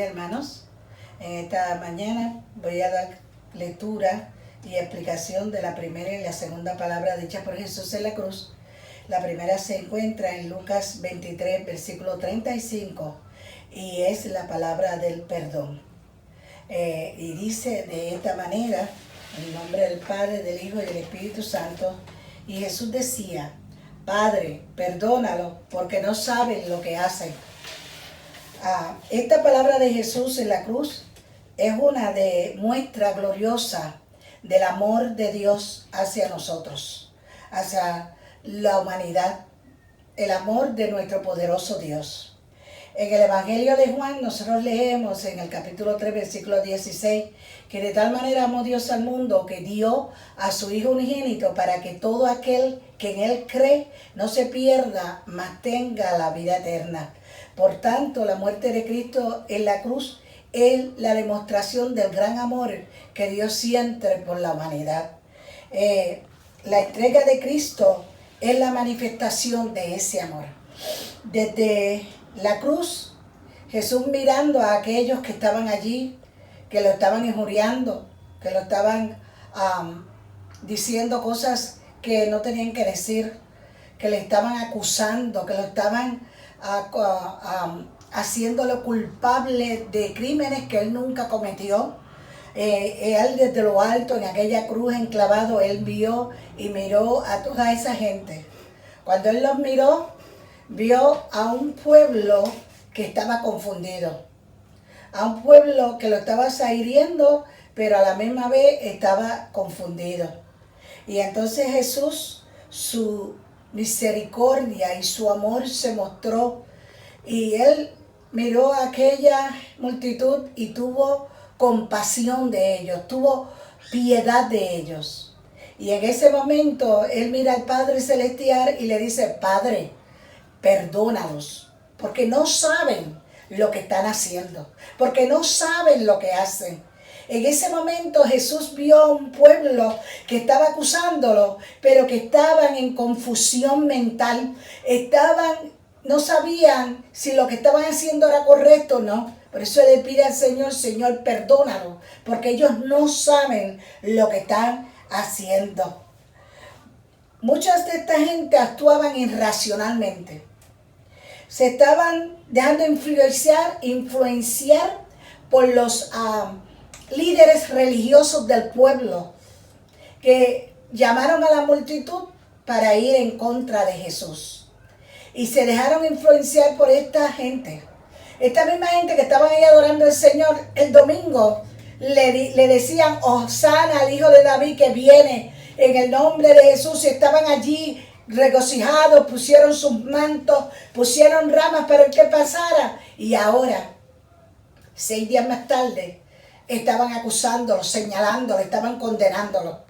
hermanos. En esta mañana voy a dar lectura y explicación de la primera y la segunda palabra dicha por Jesús en la cruz. La primera se encuentra en Lucas 23, versículo 35, y es la palabra del perdón. Y dice de esta manera, en el nombre del Padre, del Hijo y del Espíritu Santo, y Jesús decía: Padre, perdónalo, porque no saben lo que hacen. Esta palabra de Jesús en la cruz es una muestra gloriosa del amor de Dios hacia nosotros, hacia la humanidad, el amor de nuestro poderoso Dios. En el Evangelio de Juan nosotros leemos en el capítulo 3, versículo 16, que de tal manera amó Dios al mundo que dio a su Hijo unigénito para que todo aquel que en Él cree no se pierda, mas tenga la vida eterna. Por tanto, la muerte de Cristo en la cruz es la demostración del gran amor que Dios siente por la humanidad. La entrega de Cristo es la manifestación de ese amor. Desde la cruz, Jesús mirando a aquellos que estaban allí, que lo estaban injuriando, que lo estaban diciendo cosas que no tenían que decir, que le estaban acusando, que lo estaban haciéndolo culpable de crímenes que él nunca cometió. Él desde lo alto, en aquella cruz enclavado, él vio y miró a toda esa gente. Cuando él los miró, vio a un pueblo que estaba confundido, a un pueblo que lo estaba hiriendo, pero a la misma vez estaba confundido. Y entonces Jesús, su misericordia y su amor se mostró, y él miró a aquella multitud y tuvo compasión de ellos, tuvo piedad de ellos. Y en ese momento él mira al Padre Celestial y le dice: Padre, perdónalos, porque no saben lo que están haciendo, porque no saben lo que hacen. En ese momento Jesús vio a un pueblo que estaba acusándolo, pero que estaban en confusión mental, no sabían si lo que estaban haciendo era correcto o no. Por eso le pide al Señor: Señor, perdónalo, porque ellos no saben lo que están haciendo. Muchas de esta gente actuaban irracionalmente. Se estaban dejando influenciar por los líderes religiosos del pueblo, que llamaron a la multitud para ir en contra de Jesús. Y se dejaron influenciar por esta gente. Esta misma gente que estaban ahí adorando al Señor el domingo, le decían: Hosana al Hijo de David que viene en el nombre de Jesús. Y estaban allí regocijados, pusieron sus mantos, pusieron ramas para el que pasara. Y ahora, 6 días más tarde, estaban acusándolo, señalándolo, estaban condenándolo.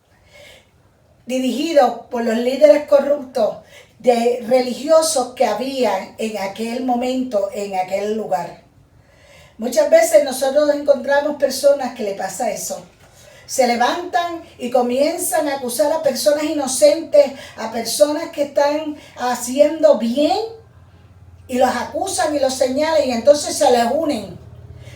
Dirigidos por los líderes corruptos de religiosos que había en aquel momento, en aquel lugar. Muchas veces nosotros encontramos personas que le pasa eso. Se levantan y comienzan a acusar a personas inocentes, a personas que están haciendo bien, y los acusan y los señalan, y entonces se les unen.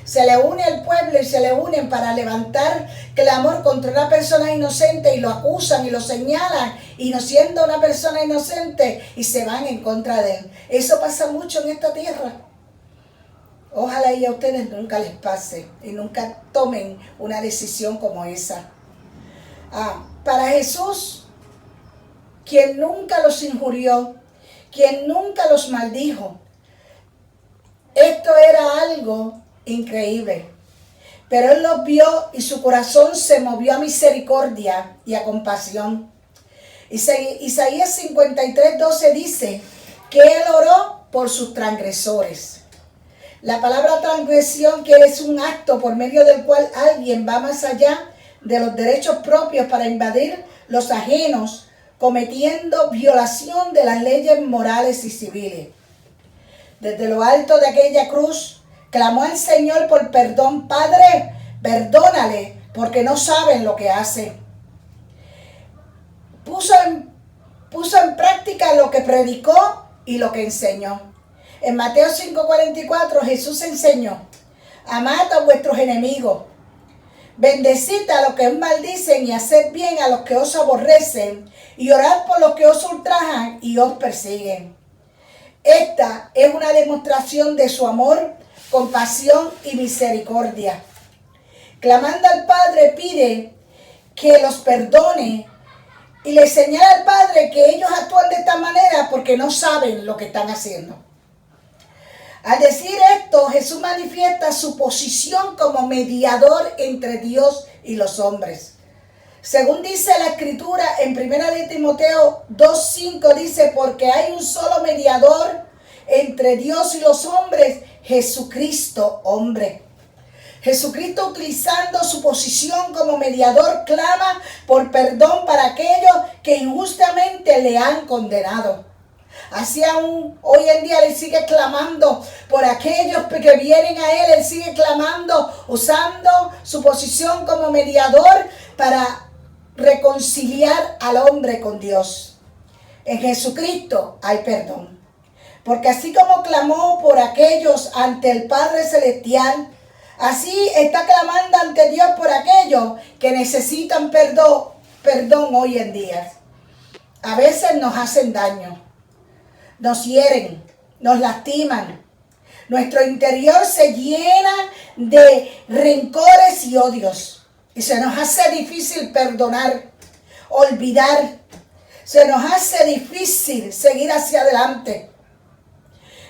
Se le une al pueblo y se le unen para levantar clamor contra una persona inocente, y lo acusan y lo señalan, y no siendo una persona inocente, y se van en contra de él. Eso pasa mucho en esta tierra. Ojalá y a ustedes nunca les pase y nunca tomen una decisión como esa. Para Jesús, quien nunca los injurió, quien nunca los maldijo, esto era algo increíble. Pero él los vio y su corazón se movió a misericordia y a compasión. Isaías 53:12 dice que él oró por sus transgresores. La palabra transgresión, que es un acto por medio del cual alguien va más allá de los derechos propios para invadir los ajenos, cometiendo violación de las leyes morales y civiles. Desde lo alto de aquella cruz, clamó al Señor por perdón: Padre, perdónale, porque no saben lo que hacen. Puso en práctica lo que predicó y lo que enseñó. En Mateo 5:44 Jesús enseñó: Amad a vuestros enemigos. Bendecid a los que os maldicen y haced bien a los que os aborrecen y orad por los que os ultrajan y os persiguen. Esta es una demostración de su amor, compasión y misericordia. Clamando al Padre pide que los perdone y le señala al Padre que ellos actúan de esta manera porque no saben lo que están haciendo. Al decir esto, Jesús manifiesta su posición como mediador entre Dios y los hombres. Según dice la Escritura en 1 de Timoteo 2:5, dice, porque hay un solo mediador entre Dios y los hombres, Jesucristo, hombre. Jesucristo, utilizando su posición como mediador, clama por perdón para aquellos que injustamente le han condenado. Así aún hoy en día Él sigue clamando por aquellos que vienen a Él. Él sigue clamando, usando su posición como mediador para reconciliar al hombre con Dios. En Jesucristo hay perdón. Porque así como clamó por aquellos ante el Padre Celestial, así está clamando ante Dios por aquellos que necesitan perdón hoy en día. A veces nos hacen daño. Nos hieren, nos lastiman. Nuestro interior se llena de rencores y odios. Y se nos hace difícil perdonar, olvidar. Se nos hace difícil seguir hacia adelante.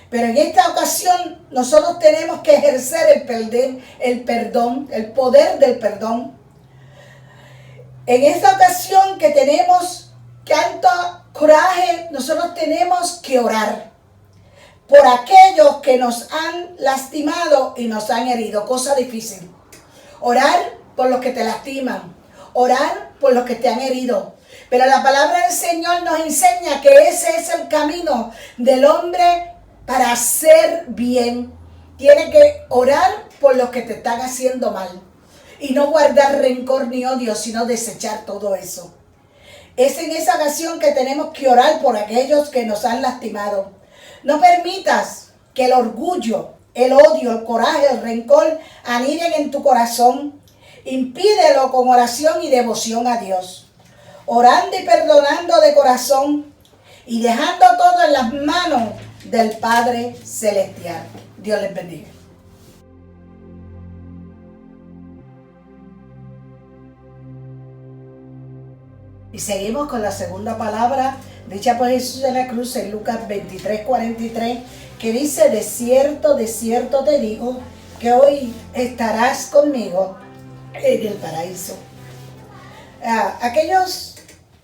Pero en esta ocasión nosotros tenemos que ejercer el perdón, el poder del perdón. En esta ocasión que tenemos tanto coraje, nosotros tenemos que orar por aquellos que nos han lastimado y nos han herido. Cosa difícil. Orar por los que te lastiman. Orar por los que te han herido. Pero la palabra del Señor nos enseña que ese es el camino del hombre para hacer bien. Tiene que orar por los que te están haciendo mal. Y no guardar rencor ni odio, sino desechar todo eso. Es en esa ocasión que tenemos que orar por aquellos que nos han lastimado. No permitas que el orgullo, el odio, el coraje, el rencor aniden en tu corazón. Impídelo con oración y devoción a Dios. Orando y perdonando de corazón y dejando todo en las manos del Padre Celestial. Dios les bendiga. Y seguimos con la segunda palabra dicha por Jesús de la cruz en Lucas 23:43, que dice, de cierto te digo, que hoy estarás conmigo en el paraíso. Aquellos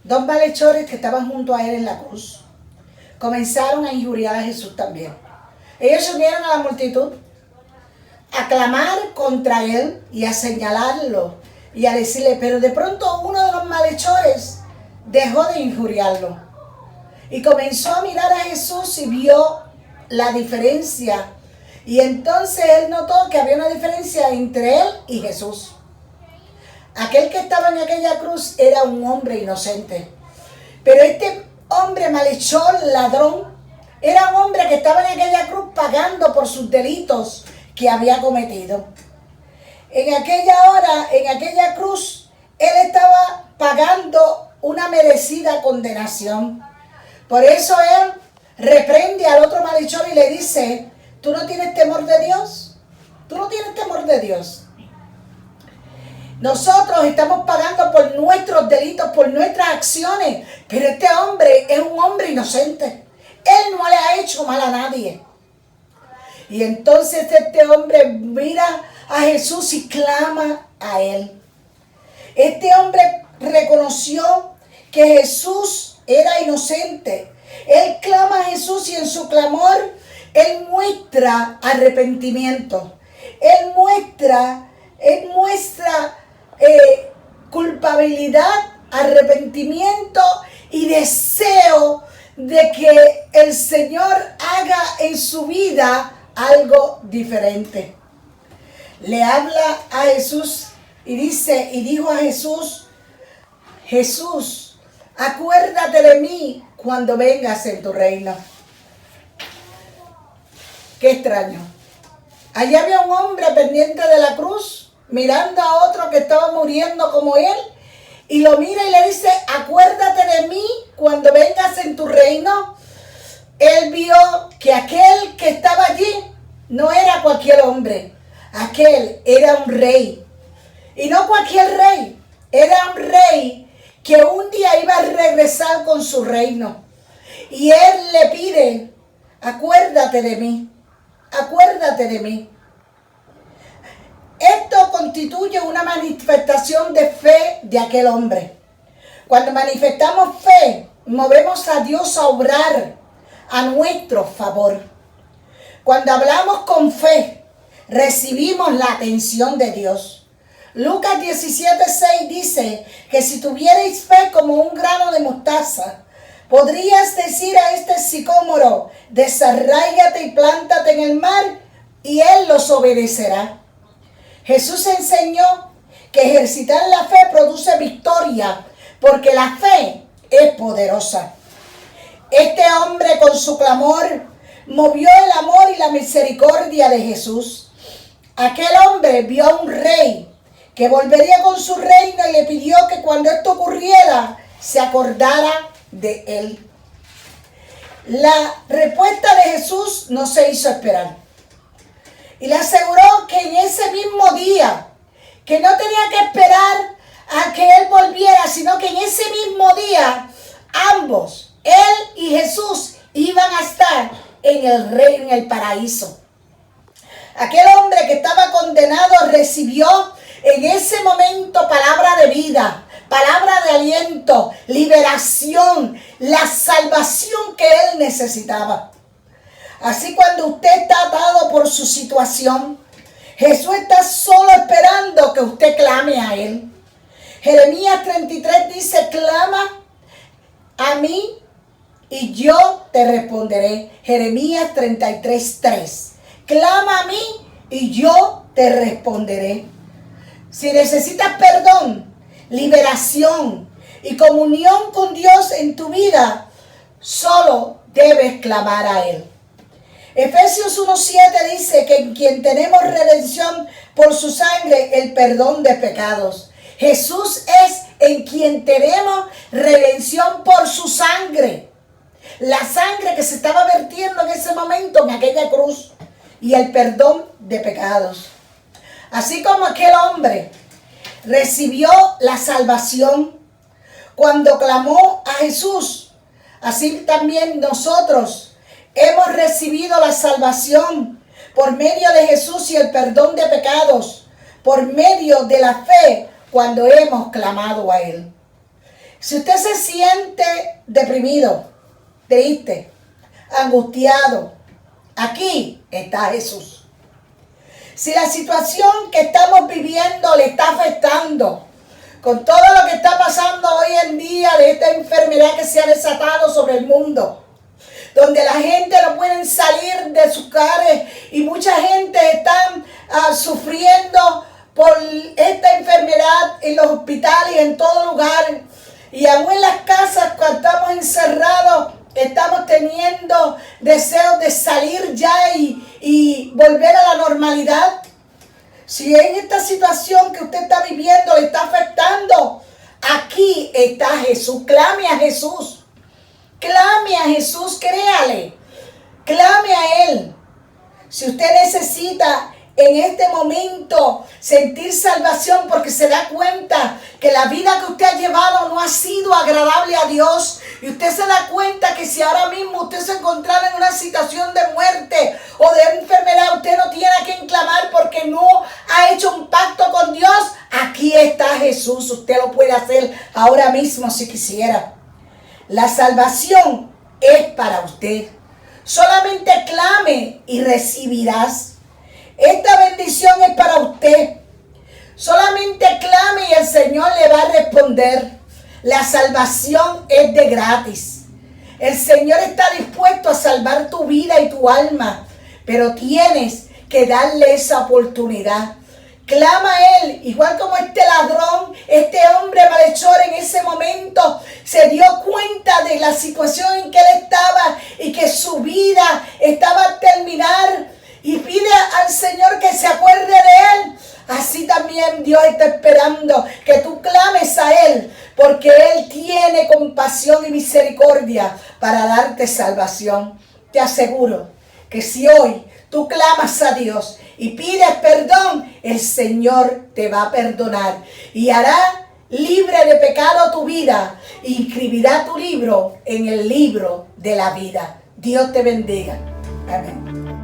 dos malhechores que estaban junto a él en la cruz, comenzaron a injuriar a Jesús también. Ellos se unieron a la multitud, a clamar contra él y a señalarlo y a decirle, pero de pronto uno de los malhechores dejó de injuriarlo y comenzó a mirar a Jesús y vio la diferencia. Y entonces él notó que había una diferencia entre él y Jesús. Aquel que estaba en aquella cruz era un hombre inocente, pero este hombre malhechor, ladrón, era un hombre que estaba en aquella cruz pagando por sus delitos que había cometido. En aquella hora, en aquella cruz, él estaba pagando una merecida condenación. Por eso él reprende al otro malhechor y le dice, ¿tú no tienes temor de Dios? ¿Tú no tienes temor de Dios? Nosotros estamos pagando por nuestros delitos, por nuestras acciones, pero este hombre es un hombre inocente. Él no le ha hecho mal a nadie. Y entonces este hombre mira a Jesús y clama a él. Este hombre reconoció que Jesús era inocente. Él clama a Jesús y en su clamor, él muestra arrepentimiento. Él muestra culpabilidad, arrepentimiento y deseo de que el Señor haga en su vida algo diferente. Le habla a Jesús y dice, y dijo a Jesús, Jesús, acuérdate de mí cuando vengas en tu reino. Qué extraño. Allí había un hombre pendiente de la cruz, mirando a otro que estaba muriendo como él, y lo mira y le dice, acuérdate de mí cuando vengas en tu reino. Él vio que aquel que estaba allí no era cualquier hombre, aquel era un rey. Y no cualquier rey, era un rey que un día iba a regresar con su reino. Y él le pide, acuérdate de mí, acuérdate de mí. Esto constituye una manifestación de fe de aquel hombre. Cuando manifestamos fe, movemos a Dios a obrar a nuestro favor. Cuando hablamos con fe, recibimos la atención de Dios. Lucas 17:6 dice que si tuvierais fe como un grano de mostaza, podrías decir a este sicómoro, desarráigate y plántate en el mar, y él los obedecerá. Jesús enseñó que ejercitar la fe produce victoria, porque la fe es poderosa. Este hombre con su clamor movió el amor y la misericordia de Jesús. Aquel hombre vio a un rey que volvería con su reino y le pidió que cuando esto ocurriera se acordara de él. La respuesta de Jesús no se hizo esperar. Y le aseguró que en ese mismo día, que no tenía que esperar a que él volviera, sino que en ese mismo día, ambos, él y Jesús, iban a estar en el reino, en el paraíso. Aquel hombre que estaba condenado recibió en ese momento palabra de vida, palabra de aliento, liberación, la salvación que él necesitaba. Así cuando usted está atado por su situación, Jesús está solo esperando que usted clame a él. Jeremías 33 dice, clama a mí y yo te responderé. Jeremías 33:3. Clama a mí y yo te responderé. Si necesitas perdón, liberación y comunión con Dios en tu vida, solo debes clamar a él. Efesios 1:7 dice que en quien tenemos redención por su sangre, el perdón de pecados. Jesús es en quien tenemos redención por su sangre. La sangre que se estaba vertiendo en ese momento en aquella cruz. Y el perdón de pecados. Así como aquel hombre recibió la salvación cuando clamó a Jesús, así también nosotros hemos recibido la salvación por medio de Jesús y el perdón de pecados, por medio de la fe cuando hemos clamado a Él. Si usted se siente deprimido, triste, angustiado, aquí está Jesús. Si la situación que estamos viviendo le está afectando, con todo lo que está pasando hoy en día de esta enfermedad que se ha desatado sobre el mundo, donde la gente no puede salir de sus hogares y mucha gente está sufriendo por esta enfermedad en los hospitales y en todo lugar, y aún en las casas cuando estamos encerrados, estamos teniendo deseos de salir ya y volver a la normalidad. Si en esta situación que usted está viviendo le está afectando, aquí está Jesús. Clame a Jesús. Clame a Jesús, créale. Clame a Él. Si usted necesita en este momento sentir salvación porque se da cuenta que la vida que usted ha llevado no ha sido agradable a Dios, y usted se da cuenta que si ahora mismo usted se encontrara en una situación de muerte o de enfermedad, usted no tiene a quien clamar porque no ha hecho un pacto con Dios, aquí está Jesús. Usted lo puede hacer ahora mismo si quisiera. La salvación es para usted. Solamente clame y recibirás. Esta bendición es para usted. Solamente clame y el Señor le va a responder. La salvación es de gratis. El Señor está dispuesto a salvar tu vida y tu alma, pero tienes que darle esa oportunidad. Clama a Él, igual como este ladrón, este hombre malhechor en ese momento se dio cuenta de la situación en que él estaba y que su vida estaba a terminar. y pide al Señor que se acuerde de Él, así también Dios está esperando que tú clames a Él, porque Él tiene compasión y misericordia para darte salvación. Te aseguro que si hoy tú clamas a Dios y pides perdón, el Señor te va a perdonar y hará libre de pecado tu vida, e inscribirá tu libro en el libro de la vida. Dios te bendiga. Amén.